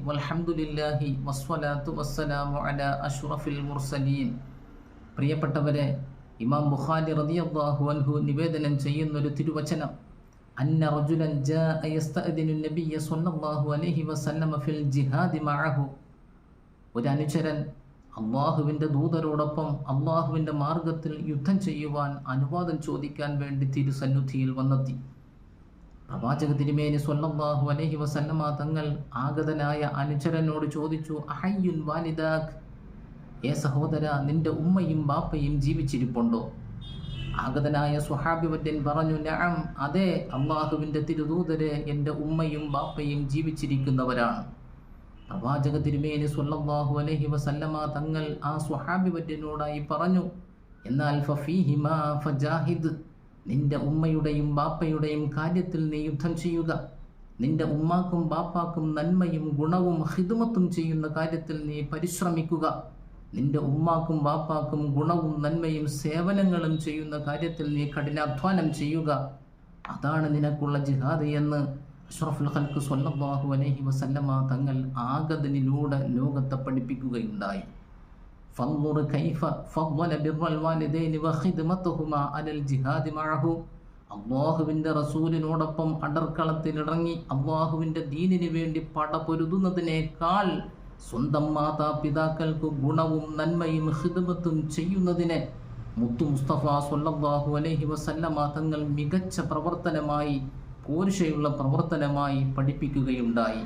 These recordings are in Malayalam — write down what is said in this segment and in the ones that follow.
വൽഹംദുലില്ലാഹി വസ്സലാത്തു വസ്സലാമു അലാ അഷ്റഫിൽ മുർസലീൻ. പ്രിയപ്പെട്ടവരെ, ഇമാം ബുഖാരി റളിയല്ലാഹു അൻഹു നിവേദനം ചെയ്യുന്നൊരു തിരുവചനം, അന്ന റജുലൻ ജാഅ യസ്തഅദിനു നബിയ്യ സ്വല്ലല്ലാഹു അലൈഹി വസല്ലമ ഫിൽ ജിഹാദി മഅഹു. ഒരു അനുചരൻ അള്ളാഹുവിൻ്റെ ദൂതരോടൊപ്പം അള്ളാഹുവിൻ്റെ മാർഗത്തിൽ യുദ്ധം ചെയ്യുവാൻ അനുവാദം ചോദിക്കാൻ വേണ്ടി തിരുസന്നിധിയിൽ വന്നെത്തി. പ്രവാചക തിരുമേനി സ്വല്ലല്ലാഹു അലൈഹി വസല്ലമ തങ്ങൾ ആഗതനായ അനുചരനോട് ചോദിച്ചു, അഹയ്യുൻ വാലിദാക്, ഏ സഹോദര, നിന്റെ ഉമ്മയും ബാപ്പയും ജീവിച്ചിരിപ്പുണ്ടോ? ആഗതനായ സ്വഹാബിവര്യൻ പറഞ്ഞു, നഅം, അതെ അള്ളാഹുവിൻ്റെ തിരുദൂതരെ, എൻ്റെ ഉമ്മയും ബാപ്പയും ജീവിച്ചിരിക്കുന്നവരാണ്. പ്രവാചക തിരുമേനി സ്വല്ലല്ലാഹു അലൈഹി വസല്ലമ തങ്ങൾ ആ സ്വഹാബിവര്യനോടായി പറഞ്ഞു, എന്നാൽ ഫഫീഹിമാ ഫജാഹിദ്, നിന്റെ ഉമ്മയുടെയും ബാപ്പയുടെയും കാര്യത്തിൽ നീ യുദ്ധം ചെയ്യുക. നിന്റെ ഉമ്മാക്കും ബാപ്പാക്കും നന്മയും ഗുണവും ഖിദ്മത്തും ചെയ്യുന്ന കാര്യത്തിൽ നീ പരിശ്രമിക്കുക. നിന്റെ ഉമ്മാക്കും ബാപ്പാക്കും ഗുണവും നന്മയും സേവനങ്ങളും ചെയ്യുന്ന കാര്യത്തിൽ നീ കഠിനാധ്വാനം ചെയ്യുക. അതാണ് നിനക്കുള്ള ജിഹാദ് എന്ന് അഷ്റഫുൽ ഖൽഖ് സ്വല്ലല്ലാഹു അലൈഹി വസല്ലമ തങ്ങൾ ആഗതനിലൂടെ ലോകത്തെ പഠിപ്പിക്കുകയുണ്ടായി. ഫൻദുർ കൈഫ ഫദ്ദല ബിർറൽ വാലിദൈനി വഖിദ്മതുഹുമാ അലൽ ജിഹാദി മഅഹു. അല്ലാഹുവിൻ്റെ റസൂലിനോടൊപ്പം അടർക്കളത്തിലിറങ്ങി അല്ലാഹുവിൻ്റെ ദീനിന് വേണ്ടി പടപൊരുതുന്നതിനേക്കാൾ സ്വന്തം മാതാപിതാക്കൾക്ക് ഗുണവും നന്മയും ഖിദ്മത്തും ചെയ്യുന്നതിനെ മുത്തു മുസ്തഫ സ്വല്ലല്ലാഹു അലൈഹി വസല്ലമ തങ്ങൾ മികച്ച പ്രവർത്തനമായി, പോരുഷയുള്ള പ്രവർത്തനമായി പഠിപ്പിക്കുകയുണ്ടായി.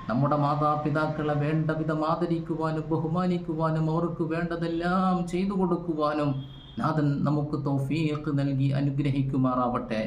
നമ്മുടെ മാതാപിതാക്കളെ വേണ്ട വിധം ആദരിക്കുവാനും ബഹുമാനിക്കുവാനും അവർക്ക് വേണ്ടതെല്ലാം ചെയ്തു കൊടുക്കുവാനും നാഥൻ നമുക്ക് തൗഫീഖ് നൽകി അനുഗ്രഹിക്കുമാറാവട്ടെ.